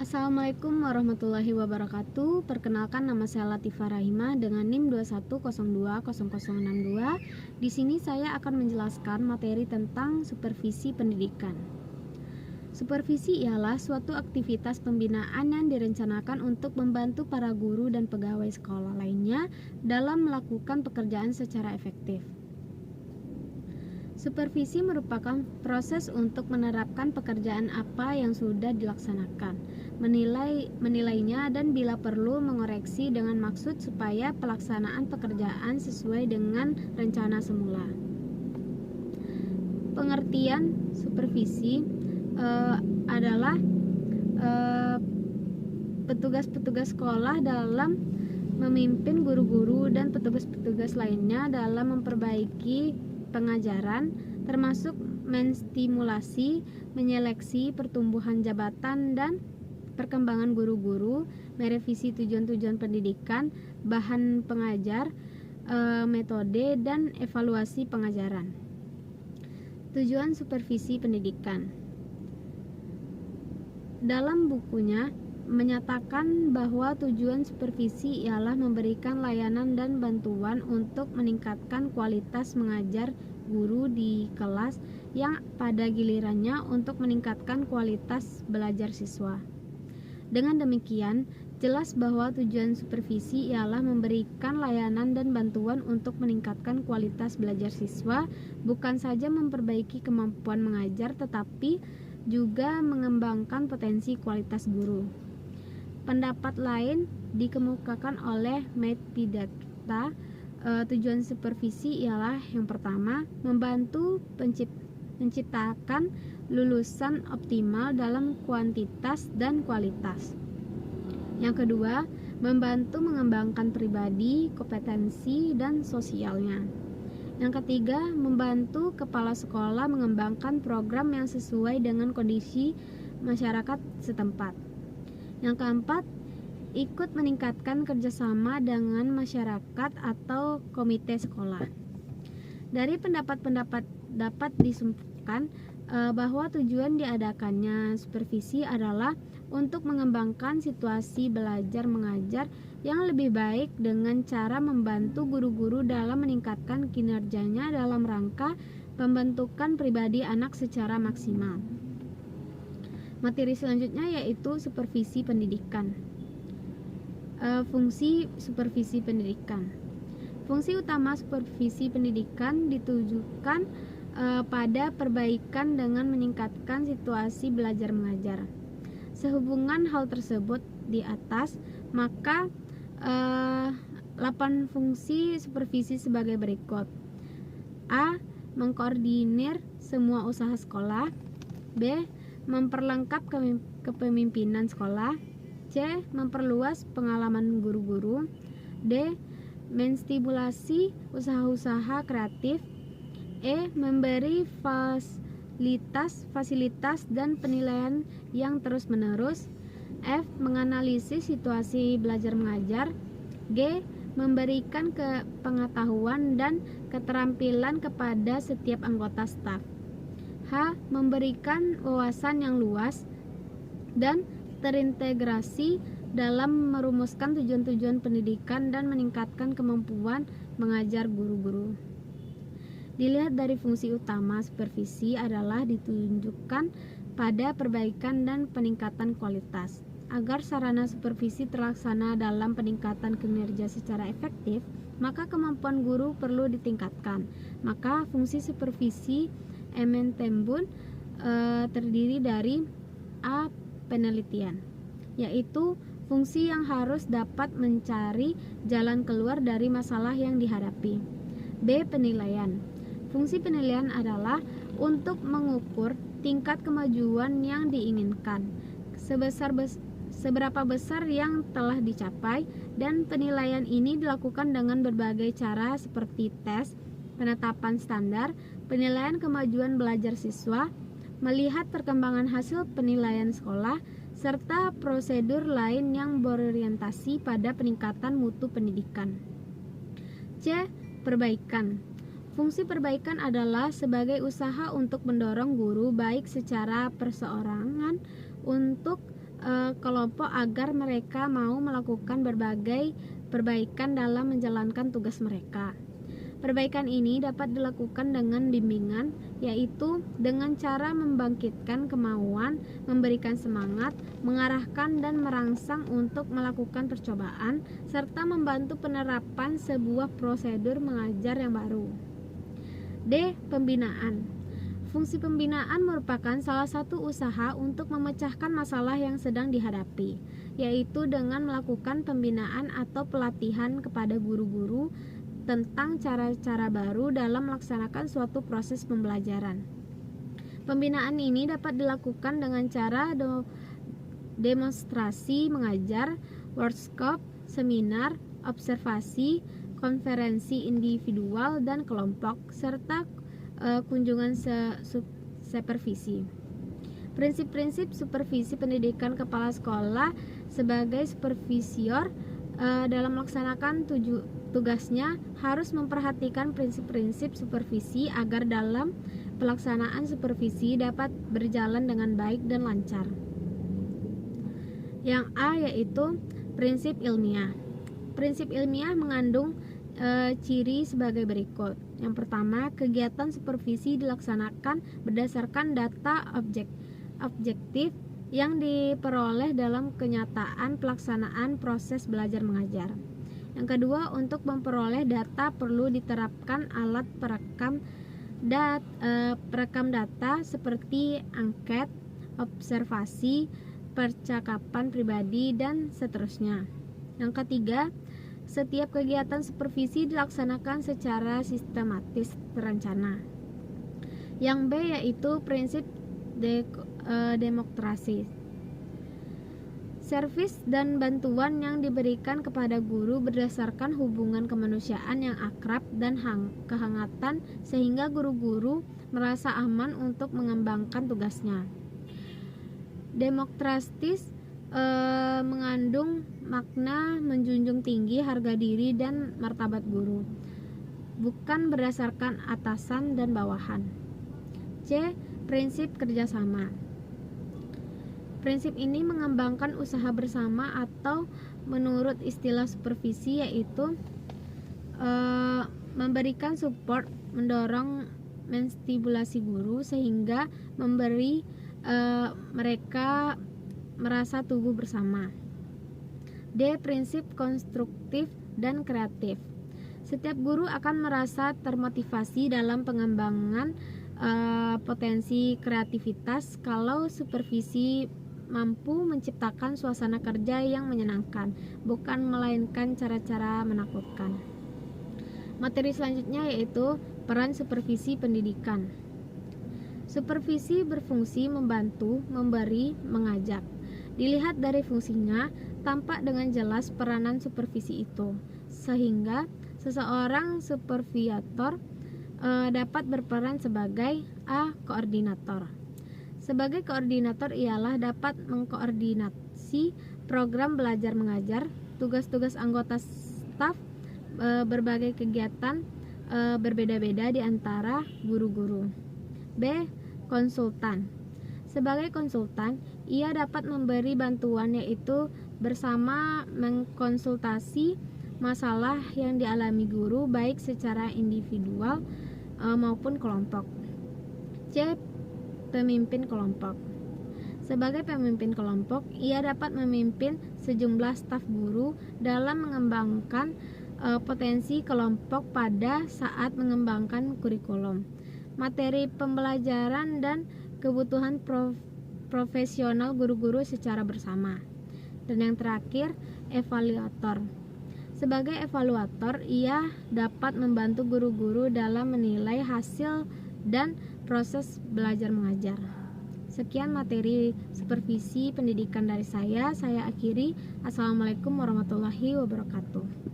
Assalamualaikum warahmatullahi wabarakatuh. Perkenalkan, nama saya Latifah Rahimah dengan NIM 21020062. Di sini saya akan menjelaskan materi tentang supervisi pendidikan. Supervisi ialah suatu aktivitas pembinaan yang direncanakan untuk membantu para guru dan pegawai sekolah lainnya dalam melakukan pekerjaan secara efektif. Supervisi merupakan proses untuk menerapkan pekerjaan apa yang sudah dilaksanakan, menilainya dan bila perlu mengoreksi dengan maksud supaya pelaksanaan pekerjaan sesuai dengan rencana semula. Pengertian supervisi adalah petugas-petugas sekolah dalam memimpin guru-guru dan petugas-petugas lainnya dalam memperbaiki pengajaran, termasuk menstimulasi, menyeleksi pertumbuhan jabatan dan perkembangan guru-guru, merevisi tujuan-tujuan pendidikan, bahan pengajar, metode, dan evaluasi pengajaran. Tujuan supervisi pendidikan. Dalam bukunya menyatakan bahwa tujuan supervisi ialah memberikan layanan dan bantuan untuk meningkatkan kualitas mengajar guru di kelas yang pada gilirannya untuk meningkatkan kualitas belajar siswa. Dengan demikian, jelas bahwa tujuan supervisi ialah memberikan layanan dan bantuan untuk meningkatkan kualitas belajar siswa, bukan saja memperbaiki kemampuan mengajar tetapi juga mengembangkan potensi kualitas guru. Pendapat lain dikemukakan oleh Matt Pidata. Tujuan supervisi ialah yang pertama, membantu menciptakan lulusan optimal dalam kuantitas dan kualitas. Yang kedua, membantu mengembangkan pribadi, kompetensi, dan sosialnya. Yang ketiga, membantu kepala sekolah mengembangkan program yang sesuai dengan kondisi masyarakat setempat. Yang keempat, ikut meningkatkan kerjasama dengan masyarakat atau komite sekolah. Dari pendapat-pendapat dapat disimpulkan bahwa tujuan diadakannya supervisi adalah untuk mengembangkan situasi belajar mengajar yang lebih baik dengan cara membantu guru-guru dalam meningkatkan kinerjanya dalam rangka pembentukan pribadi anak secara maksimal. Materi selanjutnya yaitu supervisi pendidikan. Fungsi supervisi pendidikan. Fungsi utama supervisi pendidikan ditujukan pada perbaikan dengan meningkatkan situasi belajar mengajar. Sehubungan hal tersebut di atas, maka 8 fungsi supervisi sebagai berikut. A. Mengkoordinir semua usaha sekolah. B. Memperlengkap kepemimpinan sekolah. C. Memperluas pengalaman guru-guru. D. Menstimulasi usaha-usaha kreatif. E. Memberi fasilitas dan penilaian yang terus-menerus. F. Menganalisis situasi belajar mengajar. G. Memberikan pengetahuan dan keterampilan kepada setiap anggota staf. H. Memberikan wawasan yang luas dan terintegrasi dalam merumuskan tujuan-tujuan pendidikan dan meningkatkan kemampuan mengajar guru-guru. Dilihat dari fungsi utama supervisi adalah ditunjukkan pada perbaikan dan peningkatan kualitas. Agar sarana supervisi terlaksana dalam peningkatan kinerja secara efektif, maka kemampuan guru perlu ditingkatkan. Maka fungsi supervisi Ementembun terdiri dari A. Penelitian, yaitu fungsi yang harus dapat mencari jalan keluar dari masalah yang dihadapi. B. Penilaian. Fungsi penilaian adalah untuk mengukur tingkat kemajuan yang diinginkan, seberapa besar yang telah dicapai, dan penilaian ini dilakukan dengan berbagai cara seperti tes, penetapan standar, penilaian kemajuan belajar siswa, melihat perkembangan hasil penilaian sekolah, serta prosedur lain yang berorientasi pada peningkatan mutu pendidikan. C. Perbaikan. Fungsi perbaikan adalah sebagai usaha untuk mendorong guru baik secara perseorangan untuk kelompok agar mereka mau melakukan berbagai perbaikan dalam menjalankan tugas mereka. Perbaikan ini dapat dilakukan dengan bimbingan, yaitu dengan cara membangkitkan kemauan, memberikan semangat, mengarahkan dan merangsang untuk melakukan percobaan, serta membantu penerapan sebuah prosedur mengajar yang baru. D. Pembinaan. Fungsi pembinaan merupakan salah satu usaha untuk memecahkan masalah yang sedang dihadapi, yaitu dengan melakukan pembinaan atau pelatihan kepada guru-guru tentang cara-cara baru dalam melaksanakan suatu proses pembelajaran. Pembinaan ini dapat dilakukan dengan cara demonstrasi mengajar, workshop, seminar, observasi, konferensi individual dan kelompok, serta kunjungan supervisi. Prinsip-prinsip supervisi pendidikan kepala sekolah sebagai supervisor dalam melaksanakan tugasnya harus memperhatikan prinsip-prinsip supervisi agar dalam pelaksanaan supervisi dapat berjalan dengan baik dan lancar. Yang A yaitu prinsip ilmiah. Prinsip ilmiah mengandung ciri sebagai berikut. Yang pertama, kegiatan supervisi dilaksanakan berdasarkan data objektif yang diperoleh dalam kenyataan pelaksanaan proses belajar mengajar. Yang kedua, untuk memperoleh data perlu diterapkan alat perekam data seperti angket, observasi, percakapan pribadi, dan seterusnya. Yang ketiga, setiap kegiatan supervisi dilaksanakan secara sistematis terencana. Yang B yaitu prinsip demokrasi. Servis dan bantuan yang diberikan kepada guru berdasarkan hubungan kemanusiaan yang akrab dan kehangatan sehingga guru-guru merasa aman untuk mengembangkan tugasnya. Demokratis mengandung makna menjunjung tinggi harga diri dan martabat guru, bukan berdasarkan atasan dan bawahan. C. Prinsip kerjasama. Prinsip ini mengembangkan usaha bersama atau menurut istilah supervisi yaitu memberikan support, mendorong menstimulasi guru sehingga memberi mereka merasa tumbuh bersama. D. Prinsip konstruktif dan kreatif. Setiap guru akan merasa termotivasi dalam pengembangan potensi kreativitas kalau supervisi mampu menciptakan suasana kerja yang menyenangkan, bukan melainkan cara-cara menakutkan. Materi selanjutnya yaitu peran supervisi pendidikan. Supervisi berfungsi membantu, memberi, mengajak. Dilihat dari fungsinya, tampak dengan jelas peranan supervisi itu, sehingga seseorang superviator dapat berperan sebagai A. Koordinator. Sebagai koordinator ialah dapat mengkoordinasi program belajar mengajar, tugas-tugas anggota staf, berbagai kegiatan berbeda-beda di antara guru-guru. B. Konsultan. Sebagai konsultan, ia dapat memberi bantuan yaitu bersama mengkonsultasi masalah yang dialami guru baik secara individual maupun kelompok. C. Pemimpin kelompok. Sebagai pemimpin kelompok, ia dapat memimpin sejumlah staf guru dalam mengembangkan potensi kelompok pada saat mengembangkan kurikulum, materi pembelajaran dan kebutuhan profesional guru-guru secara bersama. Dan yang terakhir, evaluator. Sebagai evaluator, ia dapat membantu guru-guru dalam menilai hasil dan proses belajar mengajar. Sekian materi supervisi pendidikan dari saya akhiri. Assalamualaikum warahmatullahi wabarakatuh.